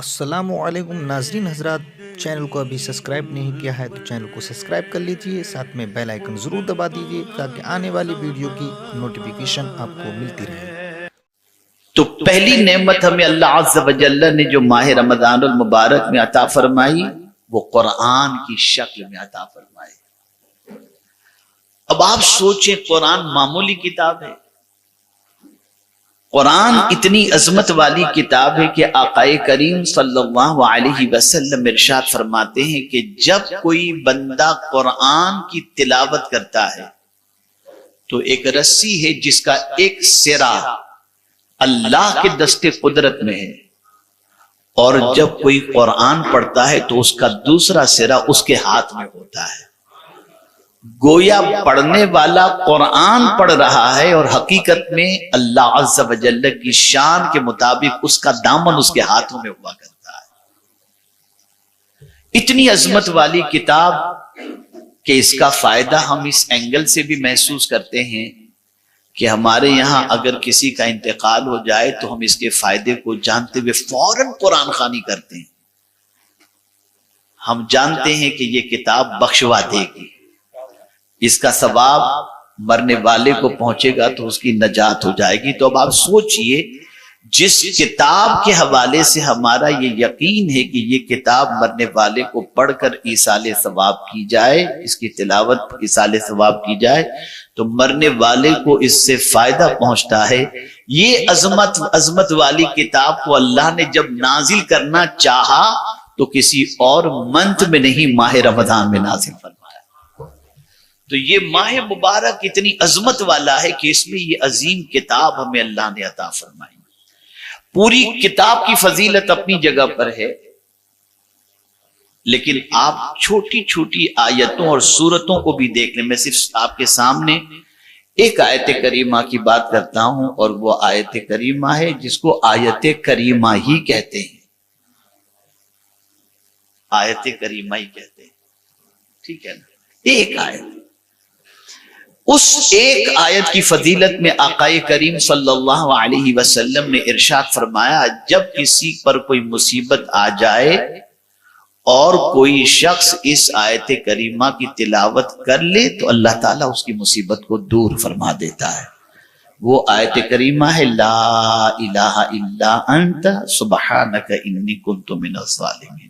السلام علیکم ناظرین حضرات، چینل کو ابھی سبسکرائب نہیں کیا ہے تو چینل کو سبسکرائب کر لیجئے، ساتھ میں بیل آئیکن ضرور دبا دیجئے تاکہ آنے والی ویڈیو کی نوٹیفیکیشن آپ کو ملتی رہے۔ تو پہلی نعمت ہمیں اللہ عز و جل نے جو ماہ رمضان المبارک میں عطا فرمائی وہ قرآن کی شکل میں عطا فرمائی۔ اب آپ سوچیں، قرآن معمولی کتاب ہے؟ قرآن اتنی عظمت والی کتاب ہے کہ آقا کریم صلی اللہ علیہ وسلم ارشاد فرماتے ہیں کہ جب کوئی بندہ قرآن کی تلاوت کرتا ہے تو ایک رسی ہے جس کا ایک سرا اللہ کے دستے قدرت میں ہے، اور جب کوئی قرآن پڑھتا ہے تو اس کا دوسرا سرا اس کے ہاتھ میں ہوتا ہے۔ گویا پڑھنے والا قرآن پڑھ رہا ہے اور حقیقت میں اللہ عز و جل کی شان کے مطابق اس کا دامن اس کے ہاتھوں میں ہوا کرتا ہے۔ اتنی عظمت والی کتاب کہ اس کا فائدہ ہم اس اینگل سے بھی محسوس کرتے ہیں کہ ہمارے یہاں اگر کسی کا انتقال ہو جائے تو ہم اس کے فائدے کو جانتے ہوئے فوراً قرآن خوانی کرتے ہیں۔ ہم جانتے ہیں کہ یہ کتاب بخشوا دے گی، اس کا ثواب مرنے والے کو پہنچے گا تو اس کی نجات ہو جائے گی۔ تو اب آپ سوچئے، جس کتاب کے حوالے سے ہمارا یہ یقین ہے کہ یہ کتاب مرنے والے کو پڑھ کر ایصال ثواب کی جائے، اس کی تلاوت ایصال ثواب کی جائے تو مرنے والے کو اس سے فائدہ پہنچتا ہے۔ یہ عظمت والی کتاب کو اللہ نے جب نازل کرنا چاہا تو کسی اور منتھ میں نہیں، ماہ رمضان میں نازل فرمایا۔ تو یہ ماہ مبارک اتنی عظمت والا ہے کہ اس میں یہ عظیم کتاب ہمیں اللہ نے عطا فرمائی۔ پوری کتاب کی فضیلت اپنی جگہ پر ہے، لیکن آپ چھوٹی چھوٹی آیتوں اور سورتوں کو بھی دیکھ لیں۔ میں صرف آپ کے سامنے ایک آیت کریمہ کی بات کرتا ہوں، اور وہ آیت کریمہ ہے جس کو آیت کریمہ ہی کہتے ہیں، آیت کریمہ ہی کہتے ہیں، ٹھیک ہے نا؟ ایک آیت، اس ایک آیت کی فضیلت میں آقا کریم صلی اللہ علیہ وسلم نے ارشاد فرمایا، جب کسی پر کوئی مصیبت آ جائے اور کوئی شخص اس آیت کریمہ کی تلاوت کر لے تو اللہ تعالیٰ اس کی مصیبت کو دور فرما دیتا ہے۔ وہ آیت کریمہ ہے، لا الہ الا انت سبحانک انی کنت من الظالمین۔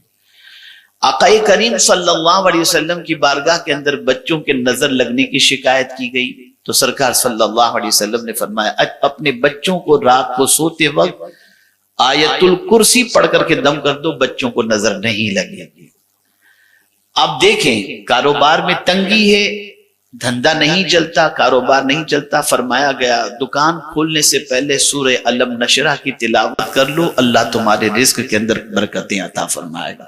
آقا کریم صلی اللہ علیہ وسلم کی بارگاہ کے اندر بچوں کے نظر لگنے کی شکایت کی گئی تو سرکار صلی اللہ علیہ وسلم نے فرمایا، اپنے بچوں کو رات کو سوتے وقت آیت الکرسی پڑھ کر کے دم کر دو، بچوں کو نظر نہیں لگے گی۔ اب دیکھیں، کاروبار میں تنگی ہے، دھندا نہیں چلتا، کاروبار نہیں چلتا، فرمایا گیا دکان کھولنے سے پہلے سورہ علم نشرہ کی تلاوت کر لو، اللہ تمہارے رزق کے اندر برکتیں عطا فرمائے گا۔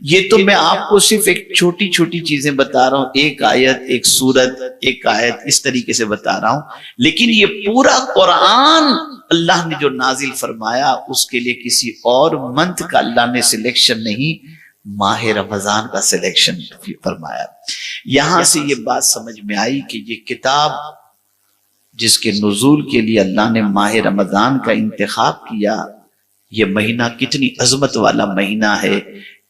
یہ تو میں آپ کو صرف ایک چھوٹی چھوٹی چیزیں بتا رہا ہوں، ایک آیت، ایک سورت، ایک آیت، اس طریقے سے بتا رہا ہوں، لیکن یہ پورا قرآن اللہ نے جو نازل فرمایا اس کے لیے کسی اور منتھ کا اللہ نے سلیکشن نہیں، ماہ رمضان کا سلیکشن فرمایا۔ یہاں سے یہ بات سمجھ میں آئی کہ یہ کتاب جس کے نزول کے لیے اللہ نے ماہ رمضان کا انتخاب کیا، یہ مہینہ کتنی عظمت والا مہینہ ہے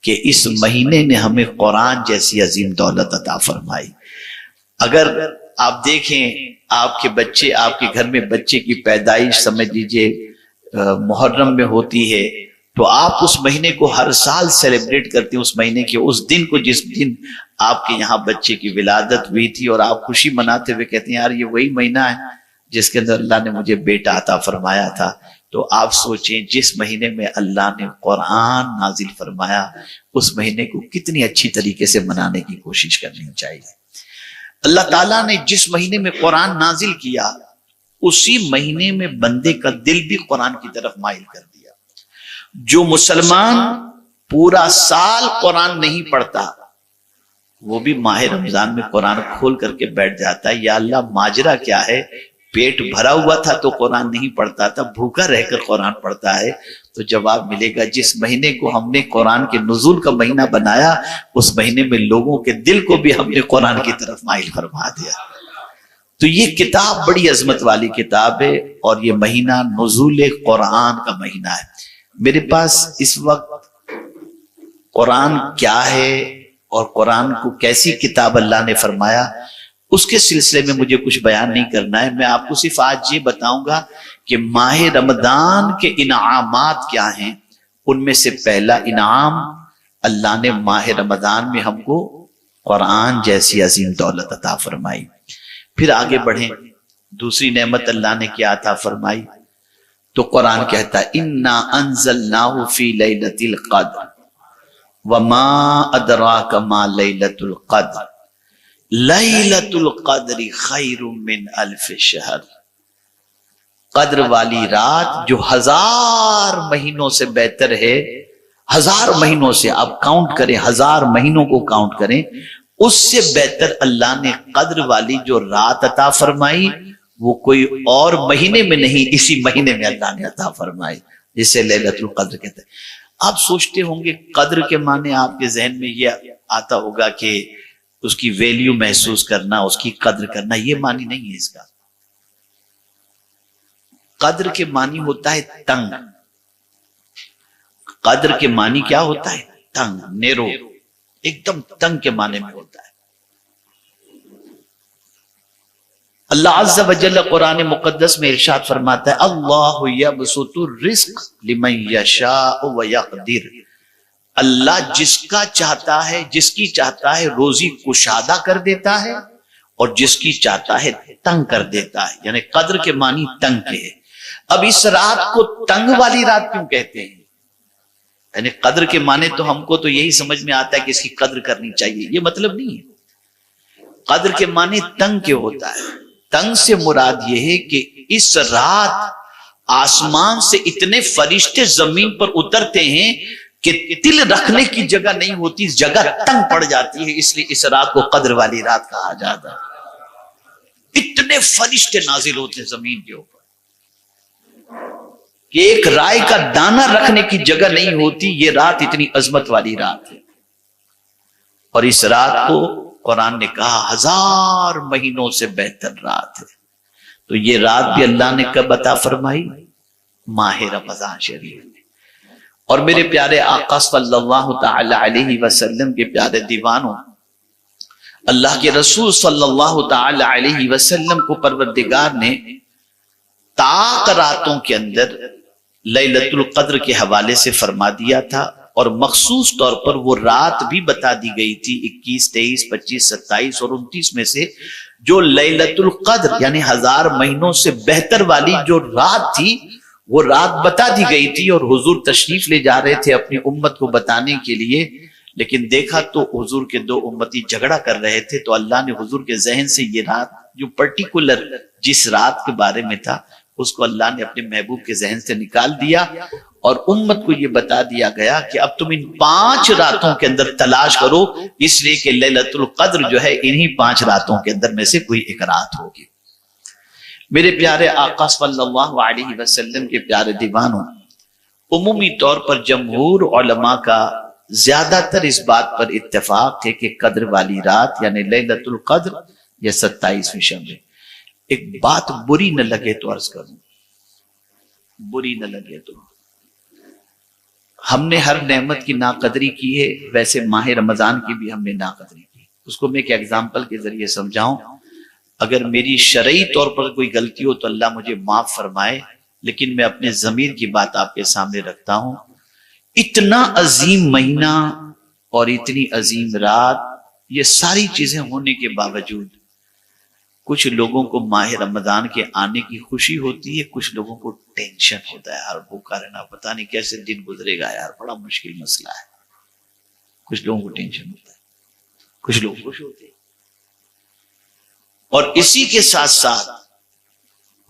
کہ اس مہینے نے ہمیں قرآن جیسی عظیم دولت عطا فرمائی۔ اگر آپ دیکھیں، آپ کے بچے، آپ کے گھر میں بچے کی پیدائش سمجھ لیجئے محرم میں ہوتی ہے تو آپ اس مہینے کو ہر سال سیلیبریٹ کرتے ہیں، اس مہینے کے اس دن کو جس دن آپ کے یہاں بچے کی ولادت ہوئی تھی، اور آپ خوشی مناتے ہوئے کہتے ہیں یار یہ وہی مہینہ ہے جس کے اندر اللہ نے مجھے بیٹا عطا فرمایا تھا۔ تو آپ سوچیں، جس مہینے میں اللہ نے قرآن نازل فرمایا اس مہینے کو کتنی اچھی طریقے سے منانے کی کوشش کرنی چاہیے۔ اللہ تعالیٰ نے جس مہینے میں قرآن نازل کیا اسی مہینے میں بندے کا دل بھی قرآن کی طرف مائل کر دیا۔ جو مسلمان پورا سال قرآن نہیں پڑھتا وہ بھی ماہ رمضان میں قرآن کھول کر کے بیٹھ جاتا ہے، یا اللہ ماجرا کیا ہے، پیٹ بھرا ہوا تھا تو قرآن نہیں پڑھتا تھا، بھوکا رہ کر قرآن پڑھتا ہے۔ تو جواب ملے گا، جس مہینے کو ہم نے قرآن کے نزول کا مہینہ بنایا اس مہینے میں لوگوں کے دل کو بھی ہم نے قرآن کی طرف مائل فرما دیا۔ تو یہ کتاب بڑی عظمت والی کتاب ہے، اور یہ مہینہ نزول قرآن کا مہینہ ہے۔ میرے پاس اس وقت قرآن کیا ہے اور قرآن کو کیسی کتاب اللہ نے فرمایا اس کے سلسلے میں مجھے کچھ بیان نہیں کرنا ہے. میں آپ کو صرف آج یہ بتاؤں گا کہ ماہ رمضان کے انعامات کیا ہیں. ان میں سے پہلا انعام اللہ نے ماہ رمضان میں ہم کو قرآن جیسی عظیم دولت عطا فرمائی. پھر آگے بڑھیں, دوسری نعمت اللہ نے کیا عطا فرمائی تو قرآن کہتا ہے انا انزلناہ فی لیلۃ القدر وما ادراک ما لیلۃ القدر لیلۃ القدر خیر من الف شہر. قدر والی رات جو 1000 مہینوں سے بہتر ہے, 1000 مہینوں سے آپ کاؤنٹ کریں, 1000 مہینوں کو کاؤنٹ کریں, اس سے بہتر اللہ نے قدر والی جو رات عطا فرمائی وہ کوئی اور مہینے میں نہیں, اسی مہینے میں اللہ نے عطا فرمائی, جسے لیلۃ القدر کہتے ہیں. آپ سوچتے ہوں گے قدر کے معنی آپ کے ذہن میں یہ آتا ہوگا کہ اس کی ویلیو محسوس کرنا, اس کی قدر کرنا. یہ معنی نہیں ہے اس کا. قدر کے معنی ہوتا ہے تنگ. قدر کے معنی کیا ہوتا ہے؟ تنگ, نیرو, ایک دم تنگ کے معنی میں ہوتا ہے. اللہ عز و جل قرآن مقدس میں ارشاد فرماتا ہے اللہ یبسط الرزق لمن یشاء ویقدر. اللہ جس کا چاہتا ہے, جس کی چاہتا ہے روزی کشادہ کر دیتا ہے اور جس کی چاہتا ہے تنگ کر دیتا ہے. یعنی قدر کے معنی تنگ کے ہے. اب اس رات کو تنگ والی رات کیوں کہتے ہیں؟ یعنی قدر کے معنی تو ہم کو تو یہی سمجھ میں آتا ہے کہ اس کی قدر کرنی چاہیے, یہ مطلب نہیں ہے. قدر کے معنی تنگ کے ہوتا ہے. تنگ سے مراد یہ ہے کہ اس رات آسمان سے اتنے فرشتے زمین پر اترتے ہیں کہ دل رکھنے کی جگہ نہیں ہوتی, جگہ تنگ پڑ جاتی ہے, اس لیے اس رات کو قدر والی رات کہا جاتا ہے. اتنے فرشتے نازل ہوتے ہیں زمین کے اوپر کہ ایک رائے کا دانہ رکھنے کی جگہ نہیں ہوتی. یہ رات اتنی عظمت والی رات ہے. اور اس رات کو قرآن نے کہا 1000 مہینوں سے بہتر رات ہے. تو یہ رات بھی اللہ نے کب عطا فرمائی؟ ماہ رمضان شریف میں. اور میرے پیارے آقا صلی اللہ تعالی علیہ وسلم کے پیارے دیوانوں, اللہ کے رسول صلی اللہ تعالی علیہ وسلم کو پروردگار نے طاق راتوں کے اندر لیلۃ القدر کے حوالے سے فرما دیا تھا, اور مخصوص طور پر وہ رات بھی بتا دی گئی تھی 21, 23, 25, 27 اور 29 میں سے جو لیلۃ القدر یعنی 1000 مہینوں سے بہتر والی جو رات تھی وہ رات بتا دی گئی تھی. اور حضور تشریف لے جا رہے تھے اپنی امت کو بتانے کے لیے, لیکن دیکھا تو حضور کے 2 امتی جھگڑا کر رہے تھے. تو اللہ نے حضور کے ذہن سے یہ رات جو پرٹیکولر جس رات کے بارے میں تھا اس کو اللہ نے اپنے محبوب کے ذہن سے نکال دیا, اور امت کو یہ بتا دیا گیا کہ اب تم ان 5 راتوں کے اندر تلاش کرو, اس لیے کہ لیلۃ القدر جو ہے انہی 5 راتوں کے اندر میں سے کوئی ایک رات ہوگی. میرے پیارے آقا صلی اللہ علیہ وسلم کے پیارے دیوانوں, عمومی طور پر جمہور علماء کا زیادہ تر اس بات پر اتفاق ہے کہ قدر والی رات یعنی لیلۃ القدر یا 27ویں شب ہے. ایک بات بری نہ لگے تو عرض کروں, بری نہ لگے تو, ہم نے ہر نعمت کی ناقدری کی ہے, ویسے ماہ رمضان کی بھی ہم نے ناقدری کی. اس کو میں ایک ایگزامپل کے ذریعے سمجھاؤں. اگر میری شرعی طور پر کوئی غلطی ہو تو اللہ مجھے معاف فرمائے, لیکن میں اپنے ضمیر کی بات آپ کے سامنے رکھتا ہوں. اتنا عظیم مہینہ اور اتنی عظیم رات, یہ ساری چیزیں ہونے کے باوجود کچھ لوگوں کو ماہ رمضان کے آنے کی خوشی ہوتی ہے, کچھ لوگوں کو ٹینشن ہوتا ہے, یار بھوکا رہنا, پتہ نہیں کیسے دن گزرے گا, یار بڑا مشکل مسئلہ ہے. کچھ لوگوں کو ٹینشن ہوتا ہے, کچھ لوگ خوش ہوتے ہیں. اور اسی کے ساتھ ساتھ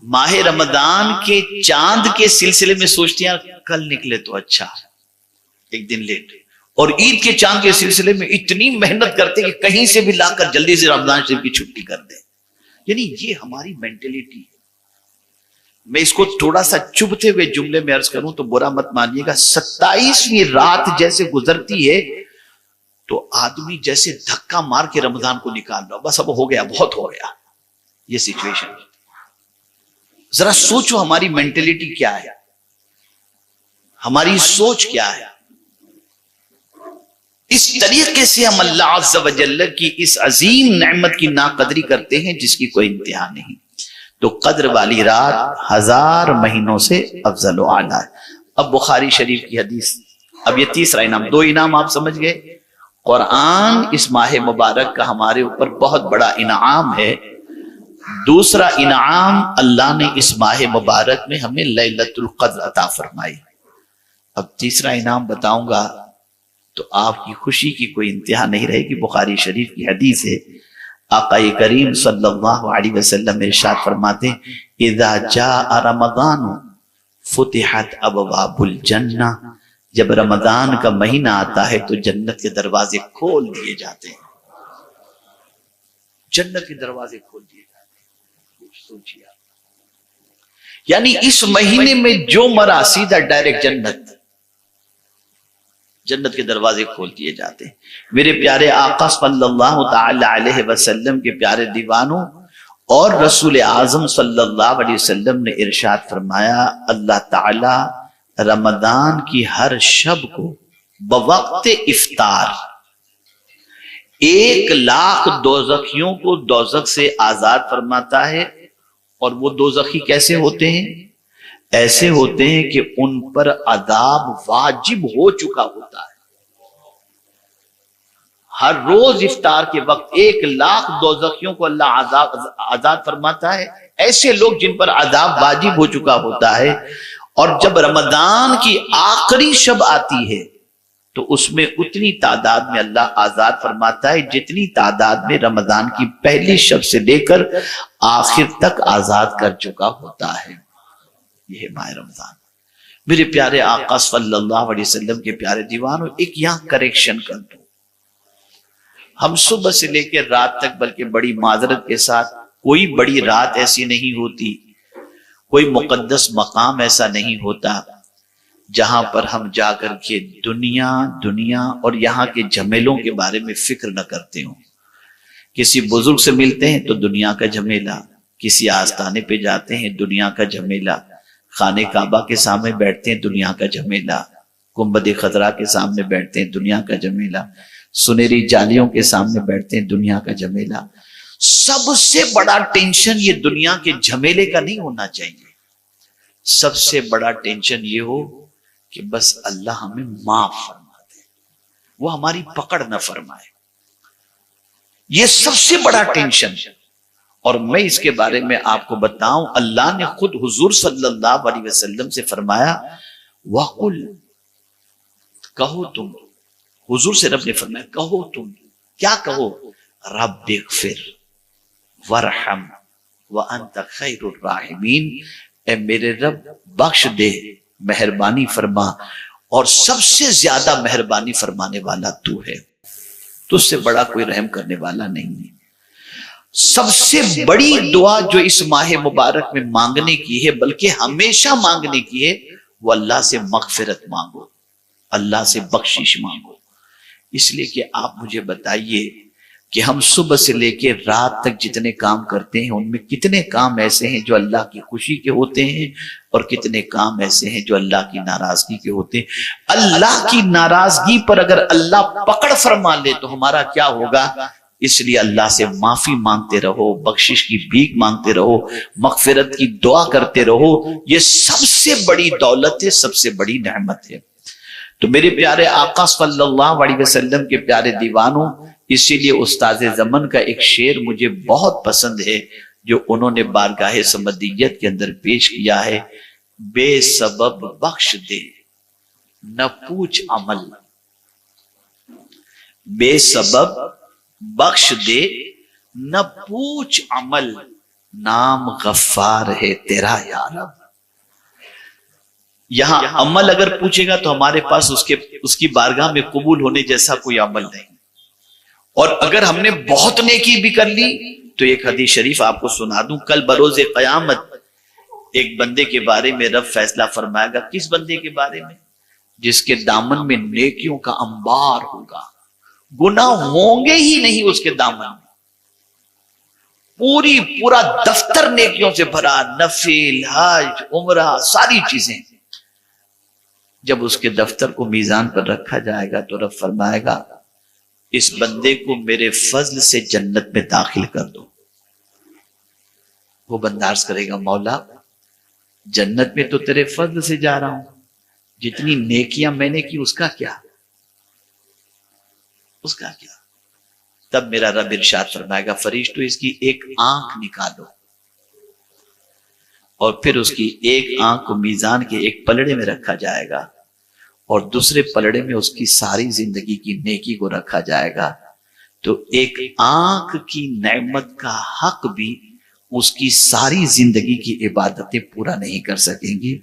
ماہ رمضان کے چاند کے سلسلے میں سوچتے ہیں کل نکلے تو اچھا, ایک دن لیٹ. اور عید کے چاند کے سلسلے میں اتنی محنت کرتے کہ کہیں سے بھی لا کر جلدی سے رمضان شریف کی چھٹی کر دیں. یعنی یہ ہماری مینٹلٹی ہے. میں اس کو تھوڑا سا چبھتے ہوئے جملے میں عرض کروں تو برا مت مانیے گا. 27ویں رات جیسے گزرتی ہے تو آدمی جیسے دھکا مار کے رمضان کو نکال رہا, بس اب ہو گیا, بہت ہو گیا. یہ سچویشن ذرا سوچو ہماری مینٹلٹی کیا ہے. ہماری سوچ کیا ہے؟ اس طریقے سے ہم اللہ عز و جل کی اس عظیم نعمت کی ناقدری کرتے ہیں جس کی کوئی انتہا نہیں. تو قدر والی رات 1000 مہینوں سے افضل و اعلیٰ ہے. اب بخاری شریف کی حدیث. اب یہ تیسرا انعام. 2 انعام آپ سمجھ گئے. قرآن اس ماہ مبارک کا ہمارے اوپر بہت بڑا انعام ہے. دوسرا انعام اللہ نے اس ماہ مبارک میں ہمیں لیلۃ القدر عطا فرمائی. اب تیسرا انعام بتاؤں گا تو آپ کی خوشی کی کوئی انتہا نہیں رہے گی. بخاری شریف کی حدیث ہے. آقا کریم صلی اللہ علیہ وسلم ارشاد فرماتے ہیں اذا جاء رمضان فتحت ابواب الجنہ. جب رمضان کا مہینہ آتا ہے تو جنت کے دروازے کھول دیے جاتے ہیں. جنت کے دروازے کھول دیے جاتے ہیں. سوچیے آپ. یعنی اس مہینے میں جو مرا سیدھا ڈائریکٹ جنت کے دروازے کھول دیے جاتے ہیں. میرے پیارے آقا صلی اللہ تعالی علیہ وسلم کے پیارے دیوانوں اور رسول اعظم صلی اللہ علیہ وسلم نے ارشاد فرمایا اللہ تعالی رمضان کی ہر شب کو بوقت افطار 1,00,000 دوزخیوں کو دوزخ سے آزاد فرماتا ہے. اور وہ دوزخی کیسے ہوتے ہیں؟ ایسے ہوتے ہیں کہ ان پر عذاب واجب ہو چکا ہوتا ہے. ہر روز افطار کے وقت 1,00,000 دوزخیوں کو اللہ آزاد فرماتا ہے. ایسے لوگ جن پر عذاب واجب ہو چکا ہوتا ہے. اور جب رمضان کی آخری شب آتی ہے تو اس میں اتنی تعداد میں اللہ آزاد فرماتا ہے جتنی تعداد میں رمضان کی پہلی شب سے لے کر آخر تک آزاد کر چکا ہوتا ہے. یہ ہے ماہ رمضان. میرے پیارے آقا صلی اللہ علیہ وسلم کے پیارے دیوانوں ایک یہاں کریکشن کر دوں. ہم صبح سے لے کے رات تک بلکہ بڑی معذرت کے ساتھ کوئی بڑی رات ایسی نہیں ہوتی, کوئی مقدس مقام ایسا نہیں ہوتا جہاں پر ہم جا کر کے دنیا اور یہاں کے جھمیلوں کے بارے میں فکر نہ کرتے ہوں. کسی بزرگ سے ملتے ہیں تو دنیا کا جھمیلا, کسی آستانے پہ جاتے ہیں دنیا کا جھمیلا, خانے کعبہ کے سامنے بیٹھتے ہیں دنیا کا جھمیلا, گنبد خضرا کے سامنے بیٹھتے ہیں دنیا کا جھمیلا, سنہری جالیوں کے سامنے بیٹھتے ہیں دنیا کا جھمیلا. سب سے بڑا ٹینشن یہ دنیا کے جھمیلے کا نہیں ہونا چاہیے. سب سے بڑا ٹینشن یہ ہو کہ بس اللہ ہمیں معاف فرما دے, وہ ہماری پکڑ نہ فرمائے. یہ سب سے بڑا ٹینشن. اور میں اس کے بارے میں آپ کو بتاؤں, اللہ نے خود حضور صلی اللہ علیہ وسلم سے فرمایا وَقُلْ, کہو تم. حضور سے رب نے فرمایا کہو تم. کیا کہو؟ رب اغفر ورحم وانت خیر الراحمین. اے میرے رب بخش دے, مہربانی فرما, اور سب سے زیادہ مہربانی فرمانے والا تو ہے. تجھ سے بڑا کوئی رحم کرنے والا نہیں ہے. سب سے بڑی دعا جو اس ماہ مبارک میں مانگنے کی ہے, بلکہ ہمیشہ مانگنے کی ہے, وہ اللہ سے مغفرت مانگو, اللہ سے بخشش مانگو. اس لیے کہ آپ مجھے بتائیے کہ ہم صبح سے لے کے رات تک جتنے کام کرتے ہیں ان میں کتنے کام ایسے ہیں جو اللہ کی خوشی کے ہوتے ہیں اور کتنے کام ایسے ہیں جو اللہ کی ناراضگی کے ہوتے ہیں. اللہ کی ناراضگی پر اگر اللہ پکڑ فرما لے تو ہمارا کیا ہوگا؟ اس لیے اللہ سے معافی مانگتے رہو, بخشش کی بھیک مانگتے رہو, مغفرت کی دعا کرتے رہو. یہ سب سے بڑی دولت ہے, سب سے بڑی نعمت ہے. تو میرے پیارے آقا صلی اللہ علیہ وسلم کے پیارے دیوانوں, اسی لیے استاد زمن کا ایک شعر مجھے بہت پسند ہے جو انہوں نے بارگاہ سمدیت کے اندر پیش کیا ہے. بے سبب بخش دے نہ پوچھ عمل, بے سبب بخش دے نہ پوچھ عمل, نام غفار ہے تیرا یا رب. یہاں عمل اگر پوچھے گا تو ہمارے پاس اس کی بارگاہ میں قبول ہونے جیسا کوئی عمل نہیں. اور اگر ہم نے بہت نیکی بھی کر لی تو ایک حدیث شریف آپ کو سنا دوں. کل بروز قیامت ایک بندے کے بارے میں رب فیصلہ فرمائے گا. کس بندے کے بارے میں؟ جس کے دامن میں نیکیوں کا انبار ہوگا, گناہ ہوں گے ہی نہیں اس کے دامن میں, پورا دفتر نیکیوں سے بھرا, نفل, حج, عمرہ, ساری چیزیں. جب اس کے دفتر کو میزان پر رکھا جائے گا تو رب فرمائے گا اس بندے کو میرے فضل سے جنت میں داخل کر دو۔ وہ بندہ عرض کرے گا مولا جنت میں تو تیرے فضل سے جا رہا ہوں، جتنی نیکیاں میں نے کی اس کا کیا؟ اس کا کیا؟ تب میرا رب ارشاد فرمائے گا فرشتو اس کی ایک آنکھ نکالو، اور پھر اس کی ایک آنکھ کو میزان کے ایک پلڑے میں رکھا جائے گا اور دوسرے پلڑے میں اس کی ساری زندگی کی نیکی کو رکھا جائے گا، تو ایک آنکھ کی نعمت کا حق بھی اس کی ساری زندگی کی عبادتیں پورا نہیں کر سکیں گی۔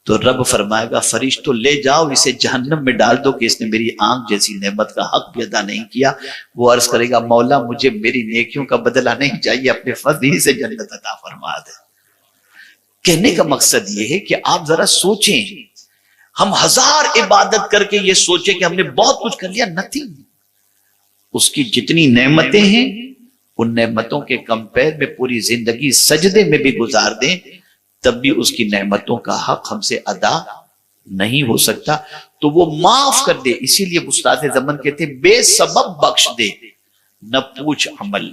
تو رب فرمائے گا فرشتوں لے جاؤ اسے جہنم میں ڈال دو کہ اس نے میری آنکھ جیسی نعمت کا حق بھی ادا نہیں کیا۔ وہ عرض کرے گا مولا مجھے میری نیکیوں کا بدلہ نہیں چاہیے، اپنے فضل ہی سے جنت عطا فرما دے۔ کہنے کا مقصد یہ ہے کہ آپ ذرا سوچیں، ہم ہزار عبادت کر کے یہ سوچیں کہ ہم نے بہت کچھ کر لیا، نتھنگ۔ اس کی جتنی نعمتیں ہیں ان نعمتوں کے کمپیر میں پوری زندگی سجدے میں بھی گزار دیں تب بھی اس کی نعمتوں کا حق ہم سے ادا نہیں ہو سکتا، تو وہ معاف کر دے۔ اسی لیے استاد زمن کہتے ہیں بے سبب بخش دے، نہ پوچھ عمل،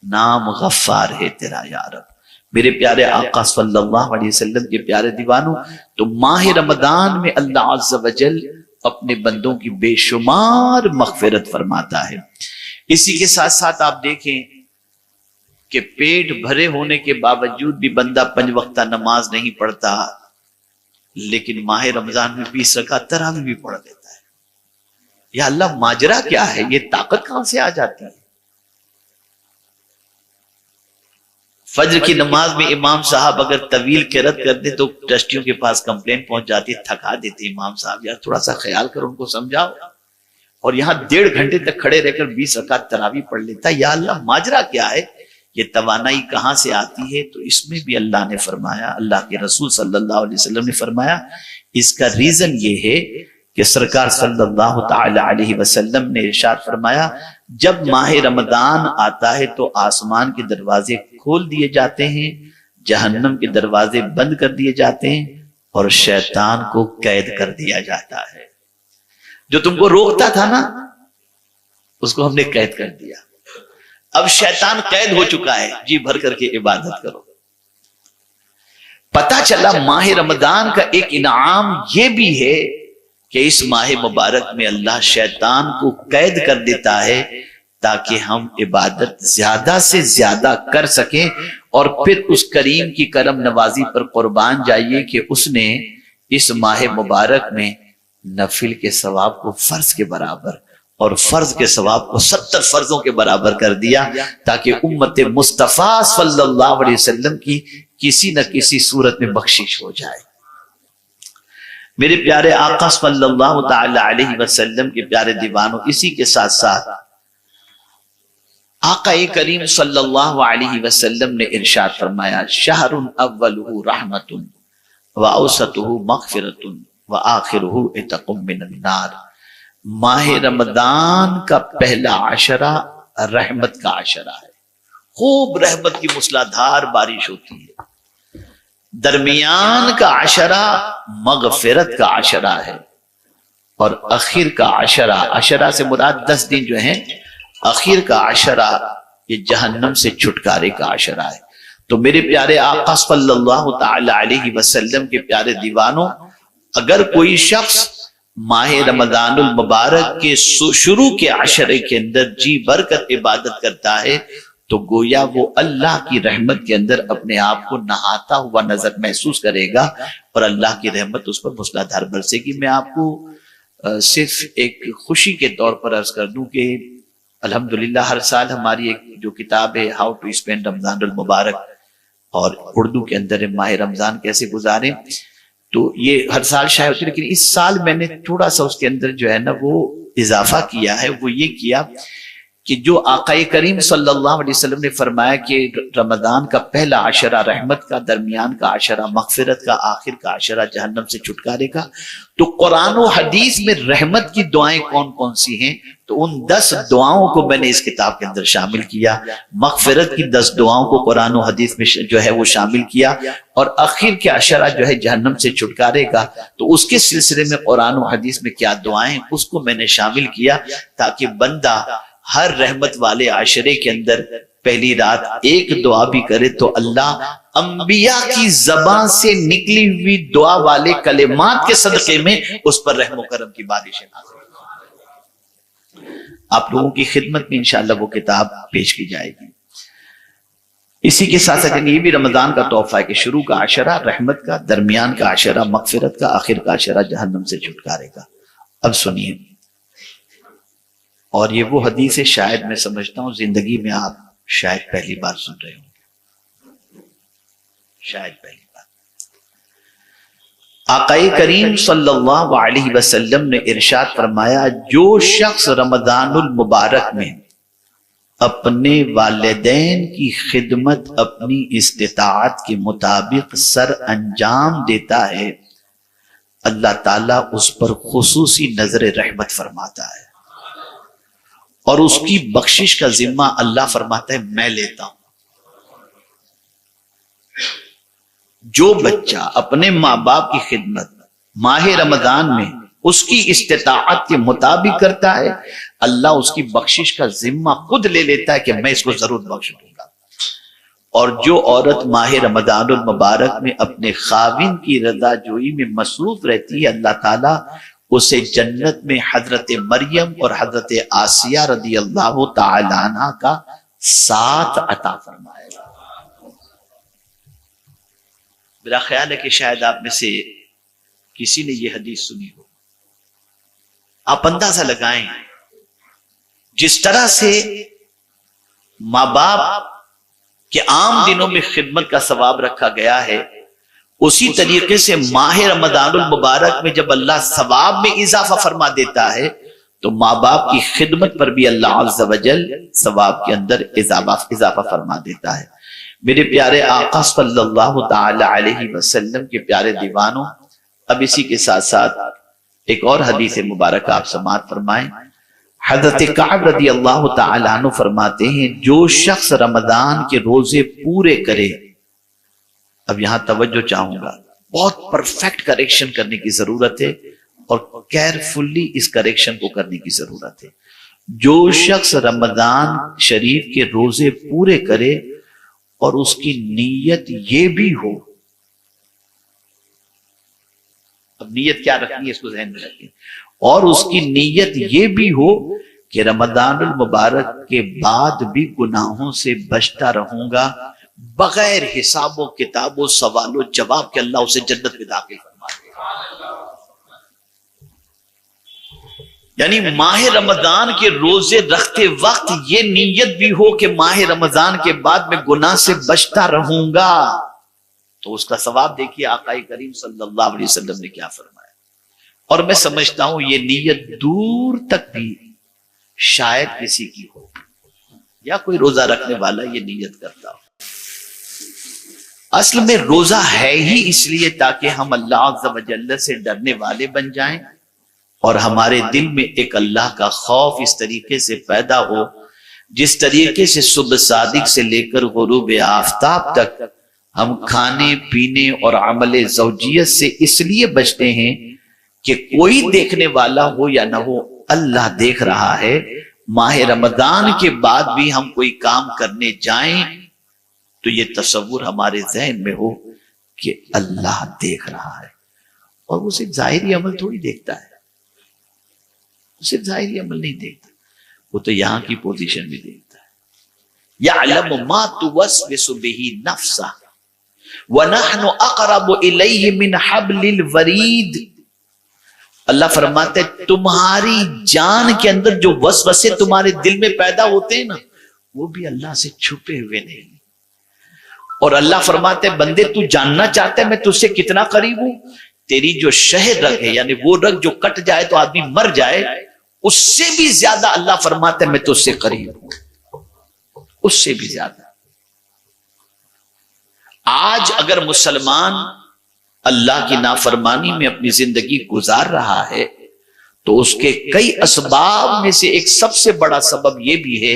نام غفار ہے تیرا یا رب۔ میرے پیارے آقا صلی اللہ علیہ وسلم کے پیارے دیوانوں، تو ماہ رمضان میں اللہ عز و جل اپنے بندوں کی بے شمار مغفرت فرماتا ہے۔ اسی کے ساتھ ساتھ آپ دیکھیں کہ پیٹ بھرے ہونے کے باوجود بھی بندہ 5 وقتہ نماز نہیں پڑھتا، لیکن ماہ رمضان میں 20 رکعت تراویح بھی پڑھ لیتا ہے۔ یا اللہ ماجرا کیا ہے؟ یہ طاقت کہاں سے آ جاتی ہے؟ فجر کی نماز میں امام صاحب اگر طویل قرات کر دے تو ٹرسٹیوں کے پاس کمپلین پہنچ جاتی ہے، تھکا دیتے امام صاحب، یار تھوڑا سا خیال کرو، ان کو سمجھاؤ۔ اور یہاں 1.5 گھنٹے تک کھڑے رہ کر 20 رکعت تراویح پڑھ لیتا ہے۔ یا اللہ ماجرا کیا ہے؟ یہ توانائی کہاں سے آتی ہے؟ تو اس میں بھی اللہ نے فرمایا، اللہ کے رسول صلی اللہ علیہ وسلم نے فرمایا اس کا ریزن یہ ہے کہ سرکار صلی اللہ تعالی علیہ وسلم نے ارشاد فرمایا جب ماہ رمضان آتا ہے تو آسمان کے دروازے کھول دیے جاتے ہیں، جہنم کے دروازے بند کر دیے جاتے ہیں، اور شیطان کو قید کر دیا جاتا ہے۔ جو تم کو روکتا تھا نا اس کو ہم نے قید کر دیا، اب شیطان قید ہو چکا ہے، جی بھر کر کے عبادت کرو۔ پتہ چلا ماہ رمضان کا ایک انعام یہ بھی ہے کہ اس ماہ مبارک میں اللہ شیطان کو قید کر دیتا ہے تاکہ ہم عبادت زیادہ سے زیادہ کر سکیں، اور پھر اس کریم کی کرم نوازی پر قربان جائیے کہ اس نے اس ماہ مبارک میں نفل کے ثواب کو فرض کے برابر اور فرض کے ثواب کو 70 فرضوں کے برابر کر دیا، تاکہ امت مصطفیٰ صلی اللہ علیہ وسلم کی کسی نہ کسی صورت میں بخشش ہو جائے۔ میرے پیارے آقا صلی اللہ تعالی علیہ وسلم کے پیارے دیوانوں، اسی کے ساتھ ساتھ آقا کریم صلی اللہ علیہ وسلم نے ارشاد فرمایا شہر اولہ رحمت واوسطہ مغفرۃ وآخرہ عتق من النار۔ ماہ رمضان کا پہلا عشرہ رحمت کا عشرہ ہے، خوب رحمت کی موسلادھار بارش ہوتی ہے۔ درمیان کا عشرہ مغفرت کا عشرہ ہے، اور اخیر کا عشرہ سے مراد 10 دن جو ہیں، اخیر کا عشرہ یہ جہنم سے چھٹکارے کا عشرہ ہے۔ تو میرے پیارے آقا صلی اللہ تعالی علیہ وسلم کے پیارے دیوانوں، اگر کوئی شخص ماہ رمضان المبارک کے شروع کے عشرے کے اندر جی بھر کر عبادت کرتا ہے تو گویا وہ اللہ کی رحمت کے اندر اپنے آپ کو نہاتا ہوا نظر محسوس کرے گا، اور اللہ کی رحمت اس پر موسلادھار برسے گی۔ میں آپ کو صرف ایک خوشی کے طور پر عرض کر دوں کہ الحمدللہ ہر سال ہماری ایک جو کتاب ہے ہاؤ ٹو اسپینڈ رمضان المبارک، اور اردو کے اندر ماہ رمضان کیسے گزاریں، تو یہ ہر سال شائع ہوتی ہے، لیکن اس سال میں نے تھوڑا سا اس کے اندر جو ہے نا وہ اضافہ کیا ہے۔ وہ یہ کیا کہ جو آقا کریم صلی اللہ علیہ وسلم نے فرمایا کہ رمضان کا پہلا عشرہ رحمت کا، درمیان کا عشرہ مغفرت کا، آخر کا عشرہ جہنم سے چھٹکارے کا، تو قرآن و حدیث میں رحمت کی دعائیں کون کون سی ہیں؟ تو ان 10 دعاؤں کو میں نے اس کتاب کے اندر شامل کیا. مغفرت کی 10 دعاؤں کو قرآن و حدیث میں جو ہے وہ شامل کیا، اور آخر کے عشرہ جو ہے جہنم سے چھٹکارے کا، تو اس کے سلسلے میں قرآن و حدیث میں کیا دعائیں اس کو میں نے شامل کیا، تاکہ بندہ ہر رحمت والے عشرے کے اندر پہلی رات ایک دعا بھی کرے تو اللہ انبیاء کی زبان سے نکلی ہوئی دعا والے کلمات کے صدقے میں اس پر رحم و کرم کی بارشیں نازل کرے. آپ لوگوں کی خدمت میں انشاءاللہ وہ کتاب پیش کی جائے گی. اسی کے ساتھ ساتھ یہ بھی رمضان کا تحفہ ہے کہ شروع کا عشرہ رحمت کا، درمیان کا عشرہ مغفرت کا، آخر کا عشرہ جہنم سے چھٹکارے کا. اب سنیے، اور یہ وہ حدیث ہے شاید میں سمجھتا ہوں زندگی میں آپ شاید پہلی بار سن رہے ہوں، شاید پہلی بار. آقا کریم صلی اللہ علیہ وسلم نے ارشاد فرمایا، جو شخص رمضان المبارک میں اپنے والدین کی خدمت اپنی استطاعت کے مطابق سر انجام دیتا ہے، اللہ تعالیٰ اس پر خصوصی نظر رحمت فرماتا ہے، اور اس کی بخشش کا ذمہ اللہ فرماتا ہے میں لیتا ہوں. جو بچہ اپنے ماں باپ کی خدمت ماہ رمضان میں اس کی استطاعت کے مطابق کرتا ہے، اللہ اس کی بخشش کا ذمہ خود لے لیتا ہے کہ میں اس کو ضرور بخش دوں گا. اور جو عورت ماہ رمضان المبارک میں اپنے خاوند کی رضا جوئی میں مصروف رہتی ہے، اللہ تعالیٰ اسے جنت میں حضرت مریم اور حضرت آسیہ رضی اللہ تعالی عنہ کا ساتھ عطا فرمائے گا. میرا خیال ہے کہ شاید آپ میں سے کسی نے یہ حدیث سنی ہو. آپ اندازہ لگائیں جس طرح سے ماں باپ کے عام دنوں میں خدمت کا ثواب رکھا گیا ہے، اسی طریقے سے ماہ رمضان المبارک میں جب اللہ ثواب میں اضافہ فرما دیتا ہے تو ماں باپ کی خدمت پر بھی اللہ عز و جل ثواب کے اندر اضافہ فرما دیتا ہے. میرے پیارے آقا صلی اللہ تعالی علیہ وسلم کے پیارے دیوانوں، اب اسی کے ساتھ ساتھ ایک اور حدیث مبارکہ آپ سماعت فرمائیں. حضرت کعب رضی اللہ تعالی عنہ فرماتے ہیں، جو شخص رمضان کے روزے پورے کرے، اب یہاں توجہ چاہوں گا، بہت پرفیکٹ کریکشن کرنے کی ضرورت ہے اور کیئرفلی اس کریکشن کو کرنے کی ضرورت ہے. جو شخص رمضان شریف کے روزے پورے کرے اور اس کی نیت یہ بھی ہو، اب نیت کیا رکھنی ہے اس کو ذہن میں رکھیں، اور اس کی نیت یہ بھی ہو کہ رمضان المبارک کے بعد بھی گناہوں سے بچتا رہوں گا بغیر حساب و کتاب و سوال و جواب کے، اللہ اسے جنت میں داخل فرما دے گا. یعنی ماہ رمضان کے روزے رکھتے وقت یہ نیت بھی ہو کہ ماہ رمضان کے بعد میں گناہ سے بچتا رہوں گا، تو اس کا ثواب دیکھیے آقا کریم صلی اللہ علیہ وسلم نے کیا فرمایا. اور میں سمجھتا ہوں یہ نیت دور تک بھی شاید کسی کی ہو، یا کوئی روزہ رکھنے والا یہ نیت کرتا ہو. اصل میں روزہ ہے ہی اس لیے تاکہ ہم اللہ عز و جل سے ڈرنے والے بن جائیں، اور ہمارے دل میں ایک اللہ کا خوف اس طریقے سے پیدا ہو جس طریقے سے صبح صادق سے لے کر غروب آفتاب تک ہم کھانے پینے اور عمل زوجیت سے اس لیے بچتے ہیں کہ کوئی دیکھنے والا ہو یا نہ ہو، اللہ دیکھ رہا ہے. ماہ رمضان کے بعد بھی ہم کوئی کام کرنے جائیں تو یہ تصور ہمارے ذہن میں ہو کہ اللہ دیکھ رہا ہے. اور وہ صرف ظاہری عمل تھوڑی دیکھتا ہے، صرف ظاہری عمل نہیں دیکھتا، وہ تو یہاں کی پوزیشن بھی دیکھتا ہے. یعلم ما توسوس به نفسہ ونحن اقرب الیہ من حبل الورید. اللہ فرماتے ہیں تمہاری جان کے اندر جو وسوسے تمہارے دل میں پیدا ہوتے ہیں نا، وہ بھی اللہ سے چھپے ہوئے نہیں. اور اللہ فرماتے ہیں بندے تو جاننا چاہتا ہے میں تجھ سے کتنا قریب ہوں، تیری جو شہ رگ ہے، یعنی وہ رگ جو کٹ جائے تو آدمی مر جائے، اس سے بھی زیادہ اللہ فرماتا ہے میں تو اس سے قریب ہوں، اس سے بھی زیادہ۔ آج اگر مسلمان اللہ کی نافرمانی میں اپنی زندگی گزار رہا ہے تو اس کے کئی اسباب میں سے ایک سب سے بڑا سبب یہ بھی ہے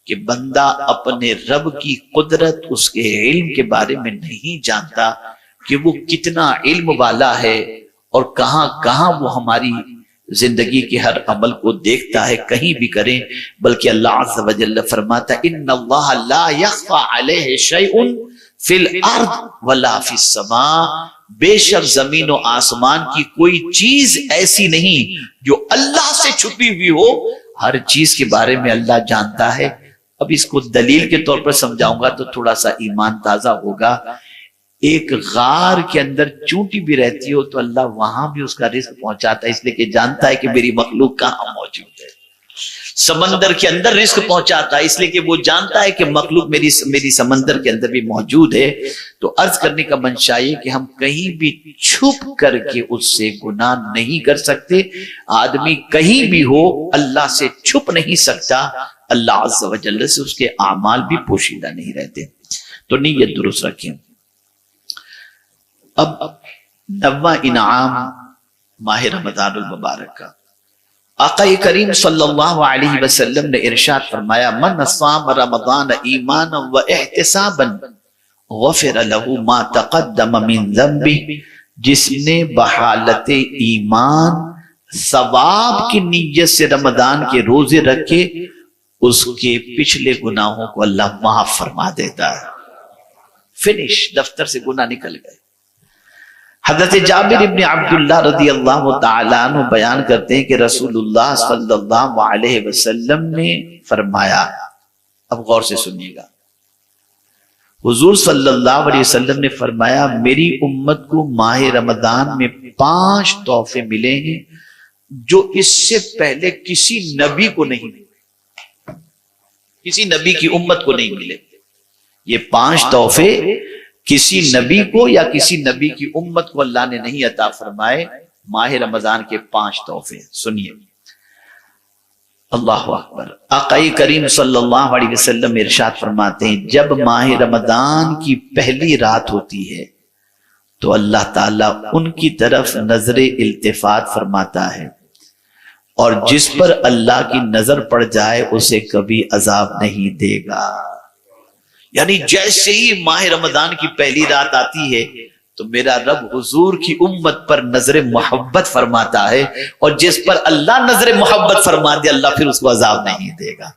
کہ بندہ اپنے رب کی قدرت، اس کے علم کے بارے میں نہیں جانتا کہ وہ کتنا علم والا ہے اور کہاں کہاں وہ ہماری زندگی کے ہر عمل کو دیکھتا ہے، کہیں بھی کریں۔ بلکہ اللہ عز و جل فرماتا ہے ان اللہ لا یخفی علیہ شیء فی الارض ولا فی السماء، بے شک زمین و آسمان کی کوئی چیز ایسی نہیں جو اللہ سے چھپی ہوئی ہو، ہر چیز کے بارے میں اللہ جانتا ہے۔ اب اس کو دلیل کے طور پر سمجھاؤں گا تو تھوڑا سا ایمان تازہ ہوگا۔ ایک غار کے اندر چونٹی بھی رہتی ہو تو اللہ وہاں بھی اس کا رزق پہنچاتا ہے، اس لیے کہ جانتا ہے کہ میری مخلوق کہاں موجود ہے۔ سمندر کے اندر رزق پہنچاتا ہے اس لیے کہ وہ جانتا ہے کہ مخلوق میری سمندر کے اندر بھی موجود ہے۔ تو عرض کرنے کا منشا یہ کہ ہم کہیں بھی چھپ کر کے اس سے گناہ نہیں کر سکتے۔ آدمی کہیں بھی ہو اللہ سے چھپ نہیں سکتا، اللہ عز و جل سے اس کے اعمال بھی پوشیدہ نہیں رہتے۔ تو نیت درست رکھیں۔ اب 90واں انعام ماہ رمضان المبارک کا، آقا کریم صلی اللہ علیہ وسلم نے ارشاد فرمایا من صام رمضان ایمانا و احتسابا غفر له ما تقدم من ذنبه، جس نے بحالت ایمان ثواب کی نیت سے رمضان کے روزے رکھے اس کے پچھلے گناہوں کو اللہ معاف فرما دیتا ہے۔ فنش، دفتر سے گناہ نکل گئے۔ حضرت جابر ابن عبداللہ رضی اللہ تعالیٰ عنہ بیان کرتے ہیں کہ رسول اللہ صلی اللہ علیہ وسلم نے فرمایا، اب غور سے سنیے گا، حضور صلی اللہ علیہ وسلم نے فرمایا میری امت کو ماہ رمضان میں 5 تحفے ملے ہیں جو اس سے پہلے کسی نبی کو نہیں ملے، کسی نبی کی امت کو نہیں ملے۔ یہ 5 تحفے کسی نبی کو یا کسی نبی کی امت کو اللہ نے نہیں عطا فرمائے، ماہ رمضان کے 5 تحفے سنیے۔ اللہ اکبر۔ آقا کریم صلی اللہ علیہ وسلم ارشاد فرماتے ہیں جب ماہ رمضان کی پہلی رات ہوتی ہے تو اللہ تعالیٰ ان کی طرف نظر التفات فرماتا ہے، اور جس پر اللہ کی نظر پڑ جائے اسے کبھی عذاب نہیں دے گا۔ یعنی جیسے ہی ماہ رمضان کی پہلی رات آتی ہے تو میرا رب حضور کی امت پر نظر محبت فرماتا ہے، اور جس پر اللہ نظر محبت فرما دے اللہ پھر اس کو عذاب نہیں دے گا۔